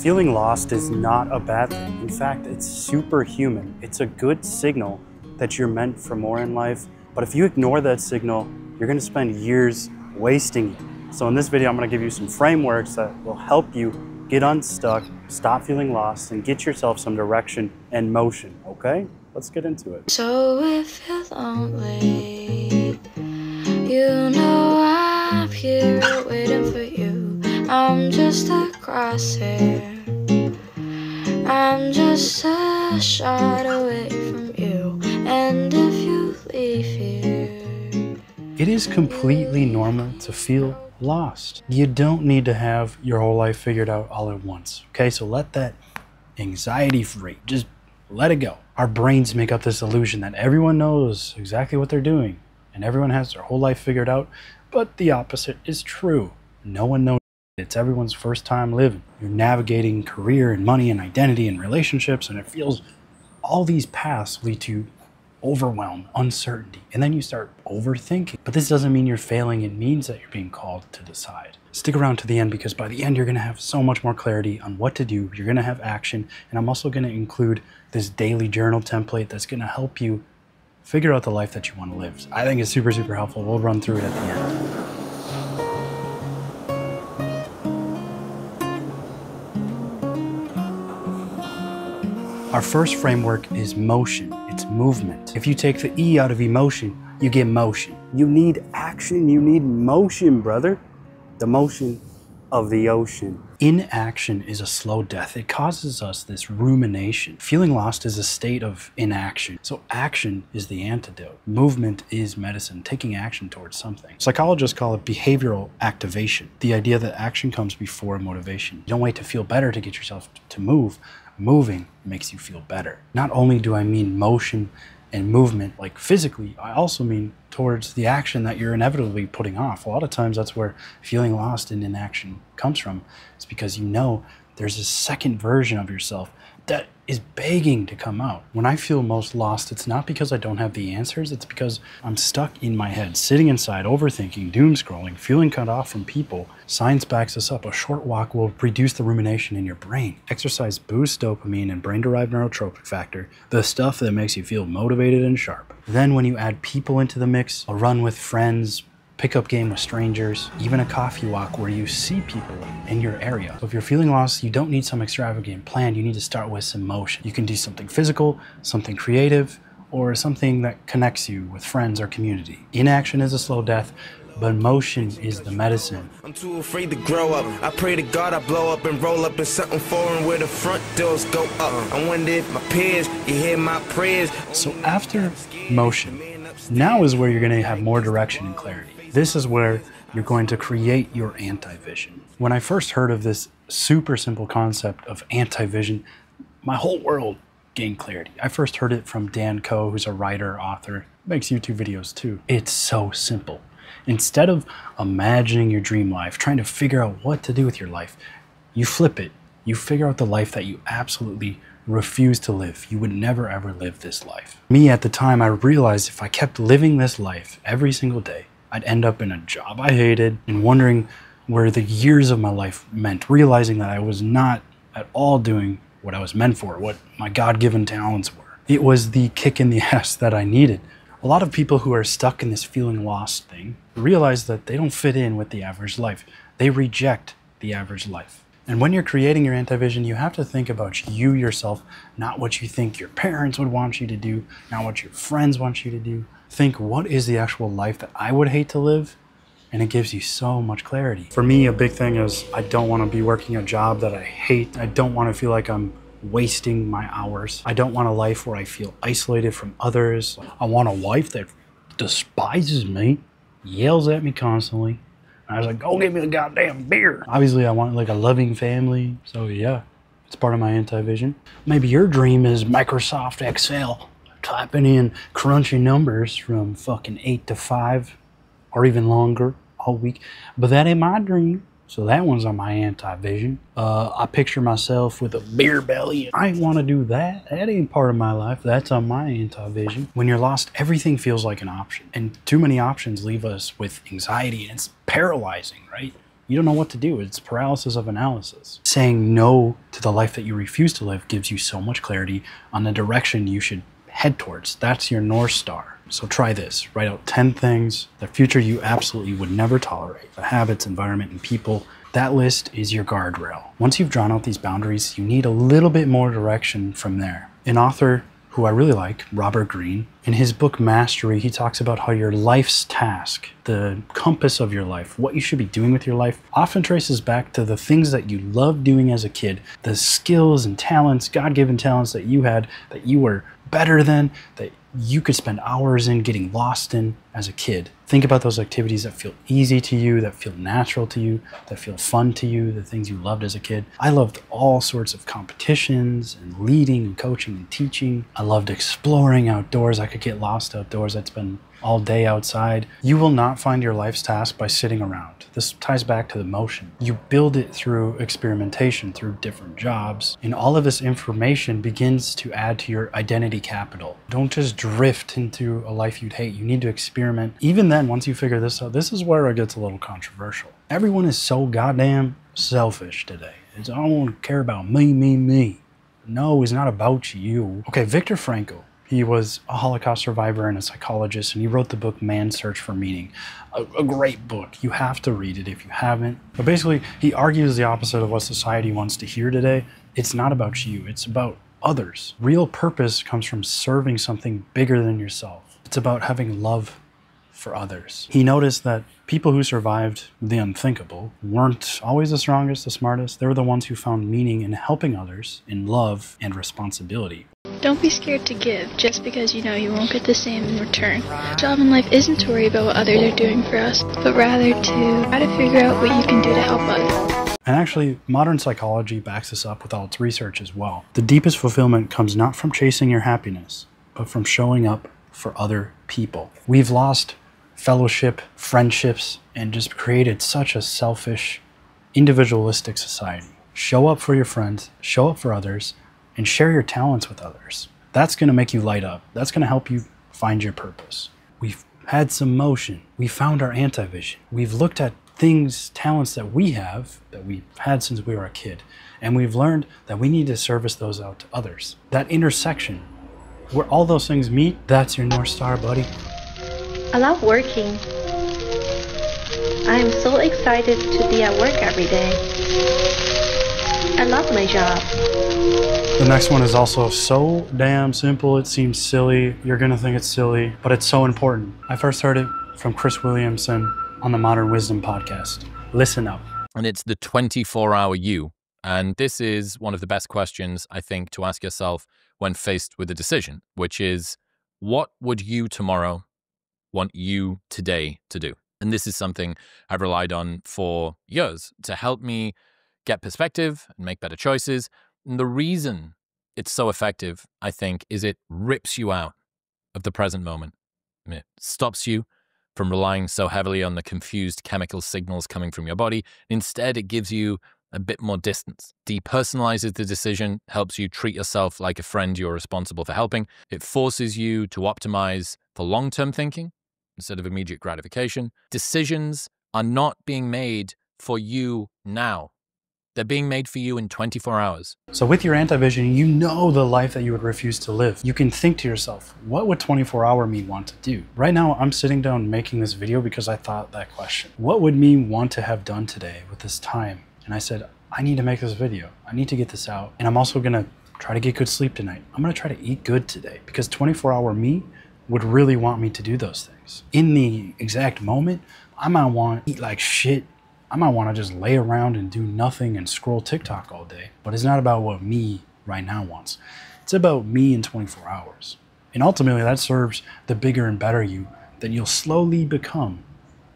Feeling lost is not a bad thing. In fact, it's superhuman. It's a good signal that you're meant for more in life. But if you ignore that signal, you're gonna spend years wasting it. So in this video, I'm gonna give you some frameworks that will help you get unstuck, stop feeling lost, and get yourself some direction and motion, okay? Let's get into it. So if you're lonely, you know I'm here waiting for you. I'm just a crosshair, I'm just a shot away from you. And if you leave here, it is completely normal to feel lost. You don't need to have your whole life figured out all at once, okay? So let that anxiety free, just let it go. Our brains make up this illusion that everyone knows exactly what they're doing and everyone has their whole life figured out, but the opposite is true. No one knows. It's everyone's first time living. You're navigating career and money and identity and relationships, and it feels all these paths lead to overwhelm, uncertainty, and then you start overthinking. But this doesn't mean you're failing. It means that you're being called to decide. Stick around to the end, because by the end you're going to have so much more clarity on what to do. You're going to have action, and I'm also going to include this daily journal template that's going to help you figure out the life that you want to live. I think it's super helpful. We'll run through it at the end. Our first framework is motion. It's movement. If you take the E out of emotion, you get motion. You need action, you need motion, brother. The motion of the ocean. Inaction is a slow death. It causes us this rumination. Feeling lost is a state of inaction. So action is the antidote. Movement is medicine, taking action towards something. Psychologists call it behavioral activation. The idea that action comes before motivation. You don't wait to feel better to get yourself to move. Moving makes you feel better. Not only do I mean motion and movement like physically, I also mean towards the action that you're inevitably putting off. A lot of times that's where feeling lost in inaction comes from. It's because you know there's a second version of yourself that is begging to come out. When I feel most lost, it's not because I don't have the answers, it's because I'm stuck in my head, sitting inside, overthinking, doom scrolling, feeling cut off from people. Science backs us up. A short walk will reduce the rumination in your brain. Exercise boosts dopamine and brain-derived neurotrophic factor, the stuff that makes you feel motivated and sharp. Then when you add people into the mix, a run with friends, pickup game with strangers, even a coffee walk where you see people in your area. So if you're feeling lost, you don't need some extravagant plan. You need to start with some motion. You can do something physical, something creative, or something that connects you with friends or community. Inaction is a slow death, but motion is the medicine. I'm too afraid to grow up. I pray to God I blow up and roll up in something foreign where the front doors go up. I wonder if my peers, you hear my prayers. So after motion, now is where you're going to have more direction and clarity. This is where you're going to create your anti-vision. When I first heard of this super simple concept of anti-vision, my whole world gained clarity. I first heard it from Dan Coe, who's a writer, author, makes YouTube videos too. It's so simple. Instead of imagining your dream life, trying to figure out what to do with your life, you flip it. You figure out the life that you absolutely refuse to live. You would never ever live this life. Me at the time, I realized if I kept living this life every single day, I'd end up in a job I hated and wondering where the years of my life meant, realizing that I was not at all doing what I was meant for, what my God-given talents were. It was the kick in the ass that I needed. A lot of people who are stuck in this feeling lost thing realize that they don't fit in with the average life. They reject the average life. And when you're creating your anti-vision, you have to think about you yourself, not what you think your parents would want you to do, not what your friends want you to do. Think, what is the actual life that I would hate to live? And it gives you so much clarity. For me, a big thing is I don't want to be working a job that I hate. I don't want to feel like I'm wasting my hours. I don't want a life where I feel isolated from others. I want a wife that despises me, yells at me constantly. And I was like, go get me a goddamn beer. Obviously, I want like a loving family. So yeah, it's part of my anti-vision. Maybe your dream is Microsoft Excel. Typing in crunchy numbers from fucking 8 to 5 or even longer all week. But that ain't my dream. So that one's on my anti-vision. I picture myself with a beer belly. I ain't want to do that. That ain't part of my life. That's on my anti-vision. When you're lost, everything feels like an option. And too many options leave us with anxiety, and it's paralyzing, right? You don't know what to do. It's paralysis of analysis. Saying no to the life that you refuse to live gives you so much clarity on the direction you should head towards. That's your North Star. So try this. Write out 10 things, the future you absolutely would never tolerate, the habits, environment, and people. That list is your guardrail. Once you've drawn out these boundaries, you need a little bit more direction from there. An author who I really like, Robert Greene, in his book Mastery, he talks about how your life's task, the compass of your life, what you should be doing with your life, often traces back to the things that you loved doing as a kid, the skills and talents, God-given talents that you had, that you were better than, that you could spend hours in getting lost in as a kid. Think about those activities that feel easy to you, that feel natural to you, that feel fun to you, the things you loved as a kid. I loved all sorts of competitions and leading and coaching and teaching. I loved exploring outdoors. I could get lost outdoors. I'd spend all day outside. You will not find your life's task by sitting around. This ties back to the motion. You build it through experimentation, through different jobs, and all of this information begins to add to your identity capital. Don't just drift into a life you'd hate. You need to experiment. Even then, once you figure this out, this is where it gets a little controversial. Everyone is so goddamn selfish today. It's, I don't care about me. No, it's not about you. Okay, Viktor Frankl. He was a Holocaust survivor and a psychologist, and he wrote the book Man's Search for Meaning. A great book. You have to read it if you haven't. But basically, he argues the opposite of what society wants to hear today. It's not about you. It's about others. Real purpose comes from serving something bigger than yourself. It's about having love for others. He noticed that people who survived the unthinkable weren't always the strongest, the smartest. They were the ones who found meaning in helping others, in love and responsibility. Don't be scared to give just because you know you won't get the same in return. Our job in life isn't to worry about what others are doing for us, but rather to try to figure out what you can do to help others. And actually, modern psychology backs this up with all its research as well. The deepest fulfillment comes not from chasing your happiness, but from showing up for other people. We've lost fellowship, friendships, and just created such a selfish, individualistic society. Show up for your friends, show up for others, and share your talents with others. That's gonna make you light up. That's gonna help you find your purpose. We've had some motion. We found our anti-vision. We've looked at things, talents that we have, that we've had since we were a kid, and we've learned that we need to service those out to others. That intersection, where all those things meet, that's your North Star, buddy. I love working. I am so excited to be at work every day. I love my job. The next one is also so damn simple, it seems silly. You're gonna think it's silly, but it's so important. I first heard it from Chris Williamson on the Modern Wisdom podcast. Listen up. And it's the 24-hour you. And this is one of the best questions, I think, to ask yourself when faced with a decision, which is, what would you tomorrow want you today to do? And this is something I've relied on for years to help me get perspective and make better choices. And the reason it's so effective, I think, is it rips you out of the present moment. It stops you from relying so heavily on the confused chemical signals coming from your body. Instead, it gives you a bit more distance, depersonalizes the decision, helps you treat yourself like a friend you're responsible for helping. It forces you to optimize for long-term thinking instead of immediate gratification. Decisions are not being made for you now. They're being made for you in 24 hours. So with your anti-vision, you know the life that you would refuse to live. You can think to yourself, what would 24-hour me want to do? Right now, I'm sitting down making this video because I thought that question. What would me want to have done today with this time? And I said, I need to make this video. I need to get this out. And I'm also gonna try to get good sleep tonight. I'm gonna try to eat good today because 24-hour me would really want me to do those things. In the exact moment, I might want to eat like shit. I might want to just lay around and do nothing and scroll TikTok all day. But it's not about what me right now wants. It's about me in 24 hours. And ultimately, that serves the bigger and better you that you'll slowly become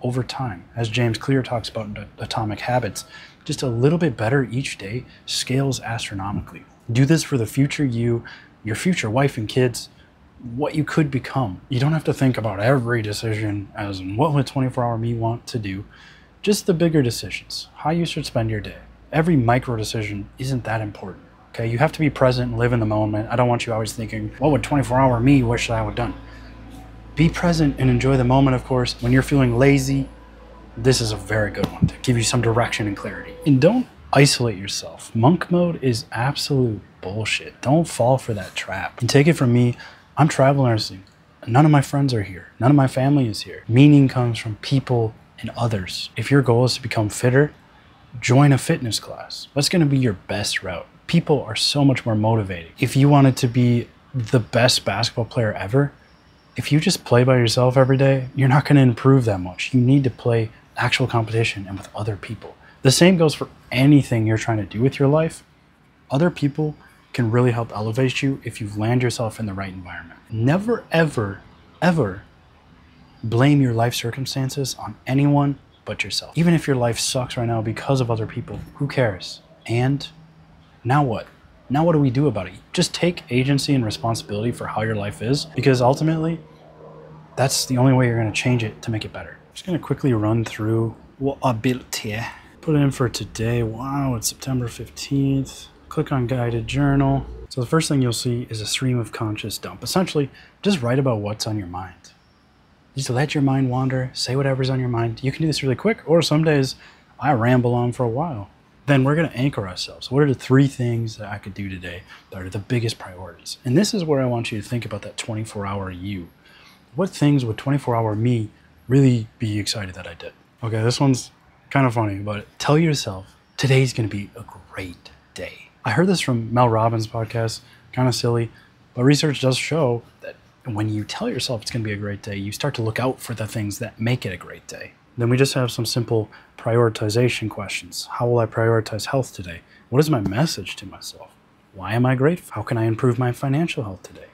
over time. As James Clear talks about in Atomic Habits, just a little bit better each day scales astronomically. Do this for the future you, your future wife and kids, what you could become. You don't have to think about every decision as in what would 24-hour me want to do. Just the bigger decisions, how you should spend your day. Every micro decision isn't that important, okay? You have to be present and live in the moment. I don't want you always thinking, what would 24-hour me wish I would have done? Be present and enjoy the moment, of course. When you're feeling lazy, this is a very good one to give you some direction and clarity. And don't isolate yourself. Monk mode is absolute bullshit. Don't fall for that trap. And take it from me, I'm travel nursing. None of my friends are here. None of my family is here. Meaning comes from people and others. If your goal is to become fitter, join a fitness class. What's going to be your best route? People are so much more motivating. If you wanted to be the best basketball player ever, if you just play by yourself every day, you're not going to improve that much. You need to play actual competition and with other people. The same goes for anything you're trying to do with your life. Other people can really help elevate you if you land yourself in the right environment. Never, ever, ever blame your life circumstances on anyone but yourself. Even if your life sucks right now because of other people, who cares? And now what? Now what do we do about it? Just take agency and responsibility for how your life is, because ultimately, that's the only way you're going to change it to make it better. I'm just going to quickly run through what I built here. Put it in for today. Wow, it's September 15th. Click on guided journal. So the first thing you'll see is a stream of conscious dump. Essentially, just write about what's on your mind. Just let your mind wander, say whatever's on your mind. You can do this really quick, or some days I ramble on for a while. Then we're going to anchor ourselves. What are the 3 things that I could do today that are the biggest priorities? And this is where I want you to think about that 24-hour you. What things would 24-hour me really be excited that I did? Okay, this one's kind of funny, but tell yourself, today's going to be a great day. I heard this from Mel Robbins' podcast, kind of silly, but research does show that when you tell yourself it's going to be a great day, you start to look out for the things that make it a great day. Then we just have some simple prioritization questions. How will I prioritize health today? What is my message to myself? Why am I grateful? How can I improve my financial health today?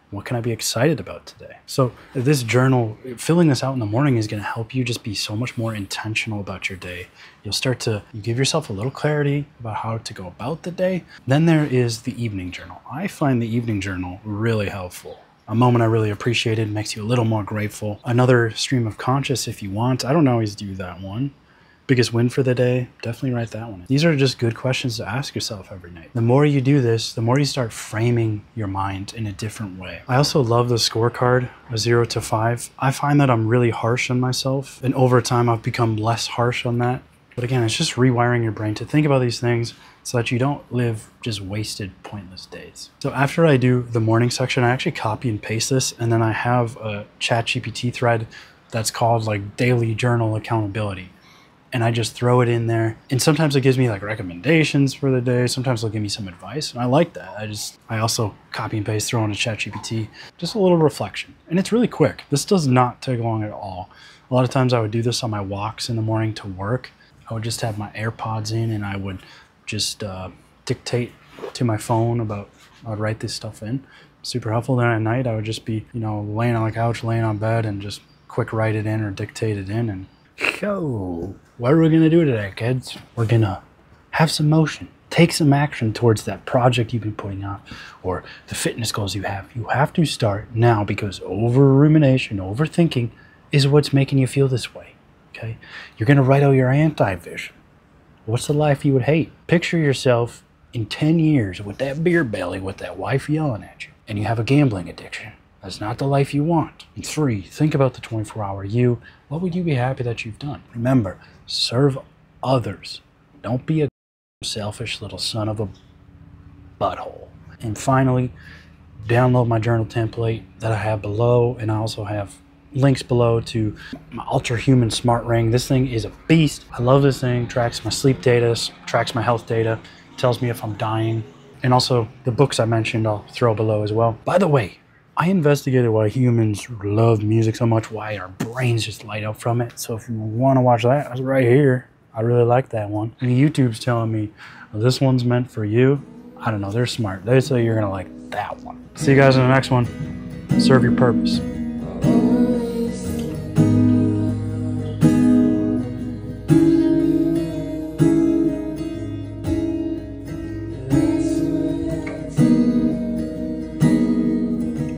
What can I be excited about today? So this journal, filling this out in the morning is going to help you just be so much more intentional about your day. You'll start to give yourself a little clarity about how to go about the day. Then there is the evening journal. I find the evening journal really helpful. A moment I really appreciated, makes you a little more grateful. Another stream of conscious if you want. I don't always do that one. Biggest win for the day, definitely write that one. These are just good questions to ask yourself every night. The more you do this, the more you start framing your mind in a different way. I also love the scorecard, a 0 to 5. I find that I'm really harsh on myself, and over time I've become less harsh on that. But again, it's just rewiring your brain to think about these things so that you don't live just wasted, pointless days. So after I do the morning section, I actually copy and paste this, and then I have a ChatGPT thread that's called like daily journal accountability. And I just throw it in there. And sometimes it gives me like recommendations for the day. Sometimes it'll give me some advice. And I like that. I also copy and paste, throw in a ChatGPT, just a little reflection. And it's really quick. This does not take long at all. A lot of times I would do this on my walks in the morning to work. I would just have my AirPods in and I would just dictate to my phone about, I would write this stuff in. Super helpful. Then at night I would just be, laying on the couch, laying on bed and just quick write it in or dictate it in. And so, what are we going to do today, kids? We're going to have some motion. Take some action towards that project you've been putting off or the fitness goals you have. You have to start now because over-rumination, overthinking is what's making you feel this way, okay? You're going to write out your anti-vision. What's the life you would hate? Picture yourself in 10 years with that beer belly with that wife yelling at you and you have a gambling addiction. That's not the life you want. And 3, think about the 24-hour you. What would you be happy that you've done? Remember, serve others. Don't be a selfish little son of a butthole. And finally, download my journal template that I have below. And I also have links below to my Ultra Human Smart Ring. This thing is a beast. I love this thing. Tracks my sleep data, tracks my health data, tells me if I'm dying. And also the books I mentioned I'll throw below as well. By the way, I investigated why humans love music so much, why our brains just light up from it. So if you want to watch that, it's right here. I really like that one. And YouTube's telling me this one's meant for you. I don't know, they're smart. They say you're going to like that one. See you guys in the next one. Serve your purpose.